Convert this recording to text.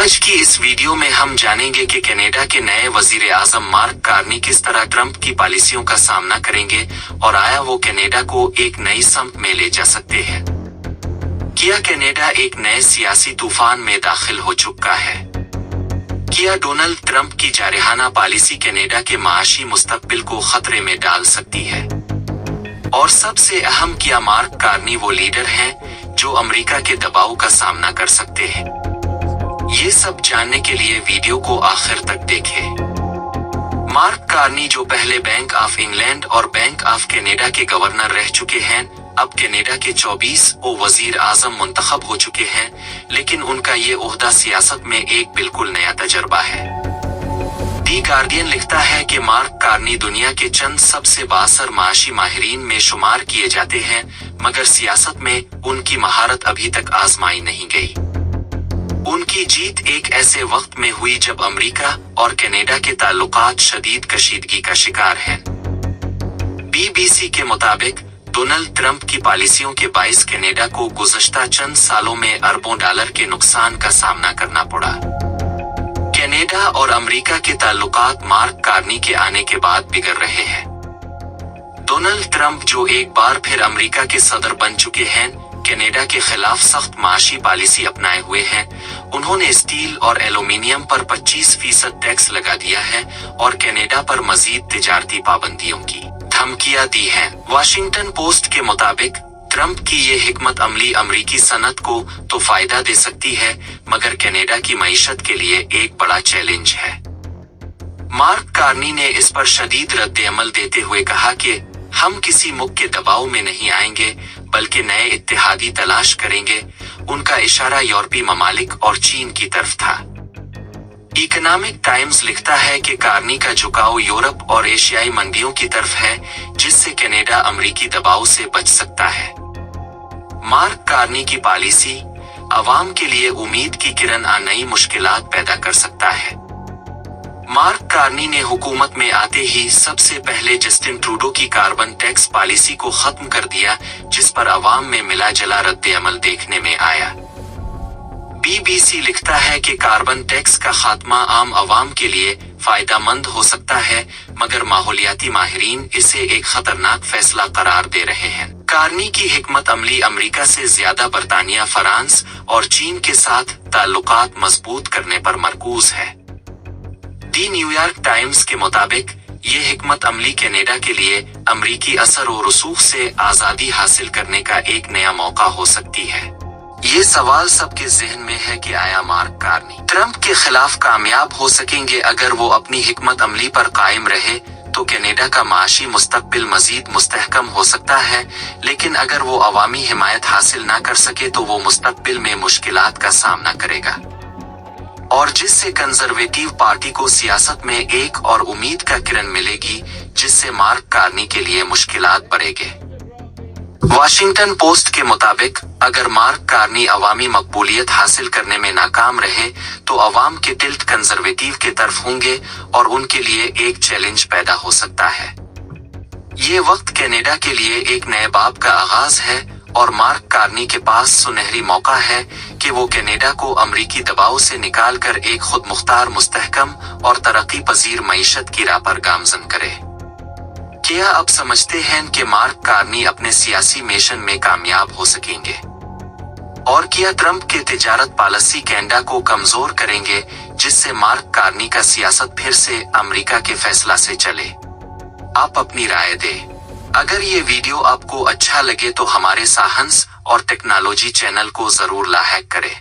आज की इस वीडियो में हम जानेंगे कि कनाडा के नए वजीर आजम मार्क कार्नी किस तरह ट्रंप की पॉलिसियों का सामना करेंगे और आया वो कनाडा को एक नई समत में ले जा सकते हैं। क्या कनाडा एक नए सियासी तूफान में दाखिल हो चुका है? क्या डोनाल्ड ट्रंप की जारहाना पॉलिसी कनाडा के माशी मुस्तकबिल को खतरे में डाल सकती है? और सबसे अहम, क्या मार्क कार्नी वो लीडर हैं जो अमेरिका के दबाव का सामना कर सकते हैं? ये सब जानने के लिए वीडियो को आखिर तक देखें। मार्क कार्नी, जो पहले बैंक ऑफ इंग्लैंड और बैंक ऑफ कनाडा के गवर्नर रह चुके हैं, अब कनाडा के 24वें वजीर आजम मुंतखब हो चुके हैं, लेकिन उनका ये ओहदा सियासत में एक बिल्कुल नया तजर्बा है। दी गार्डियन लिखता है कि मार्क कार्नी दुनिया के चंद सबसे बासर माशी माहिरीन में शुमार किए जाते हैं, मगर सियासत में उनकी महारत अभी तक आजमाई नहीं गई। उनकी जीत एक ऐसे वक्त में हुई जब अमेरिका और कनाडा के ताल्लुकात शदीद कशीदगी का शिकार हैं। बीबीसी के मुताबिक डोनाल्ड ट्रंप की पॉलिसियों के बाइस कनाडा को गुज़श्ता चंद सालों में अरबों डॉलर के नुकसान का सामना करना पड़ा। कनाडा और अमेरिका के ताल्लुकात मार्क कार्नी के आने के बाद बिगड़ रहे हैं। डोनाल्ड ट्रंप, जो एक बार फिर अमेरिका के सदर बन चुके हैं, कनाडा के खिलाफ सख्त माशी पॉलिसी अपनाए हुए हैं। उन्होंने स्टील और एल्यूमीनियम पर 25% टैक्स लगा दिया है और कनाडा पर मजीद तिजारती पाबंदियों की धमकियां दी हैं। वाशिंगटन पोस्ट के मुताबिक ट्रंप की ये हिकमत अमली अमरीकी सनत को तो फायदा दे सकती है, मगर कनाडा की मईशत के लिए एक बड़ा चैलेंज है। मार्क कार्नी ने इस पर शदीद रद्द-ए-अमल देते हुए कहा कि हम किसी मुल्क के दबाव में नहीं आएंगे, बल्कि नए इत्तेहादी तलाश करेंगे। उनका इशारा यूरोपीय ममालिक और चीन की तरफ था। इकोनॉमिक टाइम्स लिखता है कि कार्नी का झुकाव यूरोप और एशियाई मंडियों की तरफ है, जिससे कनाडा अमेरिकी दबाव से बच सकता है। मार्क कार्नी की पॉलिसी अवाम के लिए उम्मीद की किरण और नई मुश्किलात पैदा कर सकता है। मार्क कार्नी ने हुकूमत में आते ही सबसे पहले जस्टिन ट्रूडो की कार्बन टैक्स पॉलिसी को खत्म कर दिया, जिस पर अवाम में मिला जला रद्द-ए-अमल देखने में आया। बीबीसी लिखता है कि कार्बन टैक्स का खात्मा आम अवाम के लिए फायदेमंद हो सकता है, मगर माहौलियाती माहिरीन इसे एक खतरनाक फैसला करार दे रहे हैं। कार्नी की हिकमत अमली अमेरिका से ज्यादा बरतानिया, फ्रांस और चीन के साथ ताल्लुकात मजबूत करने पर मरकूज है। दी न्यूयॉर्क टाइम्स के मुताबिक ये हिकमत अमली कनाडा के लिए अमरीकी असर और रसूख से आजादी हासिल करने का एक नया मौका हो सकती है। ये सवाल सबके जहन में है कि आया मार्क कार्नी ट्रंप के खिलाफ कामयाब हो सकेंगे? अगर वो अपनी हिकमत अमली पर कायम रहे तो कनाडा का माशी मुस्तकबिल मजीद मुस्तहकम हो सकता है, लेकिन अगर वो अवामी हिमायत हासिल ना कर सके तो वो मुस्तकबिल में मुश्किलात का सामना करेगा, और जिससे कंजर्वेटिव पार्टी को सियासत में एक और उम्मीद का किरण मिलेगी, जिससे मार्क कार्नी के लिए मुश्किलात बढ़ेंगे। वाशिंगटन पोस्ट के मुताबिक अगर मार्क कार्नी अवामी मकबूलियत हासिल करने में नाकाम रहे तो अवाम के टिल्ट कंजर्वेटिव के तरफ होंगे और उनके लिए एक चैलेंज पैदा हो सकता है। ये वक्त कनाडा के लिए एक नए बाब का आगाज है और मार्क कार्नी के पास सुनहरी मौका है कि वो कनाडा को अमरीकी दबाव से निकालकर एक खुद मुख्तार, मुस्तहकम और तरक्की पजीर मईशत की राह पर गामजन करे। क्या अब समझते हैं कि मार्क कार्नी अपने सियासी मिशन में कामयाब हो सकेंगे? और क्या ट्रंप के तिजारत पॉलिसी कनाडा को कमजोर करेंगे, जिससे मार्क कार्नी का सियासत फिर से अमेरिका के फैसला से चले? आप अपनी राय दें। अगर ये वीडियो आपको अच्छा लगे तो हमारे साइंस और टेक्नोलॉजी चैनल को जरूर लाइक करें।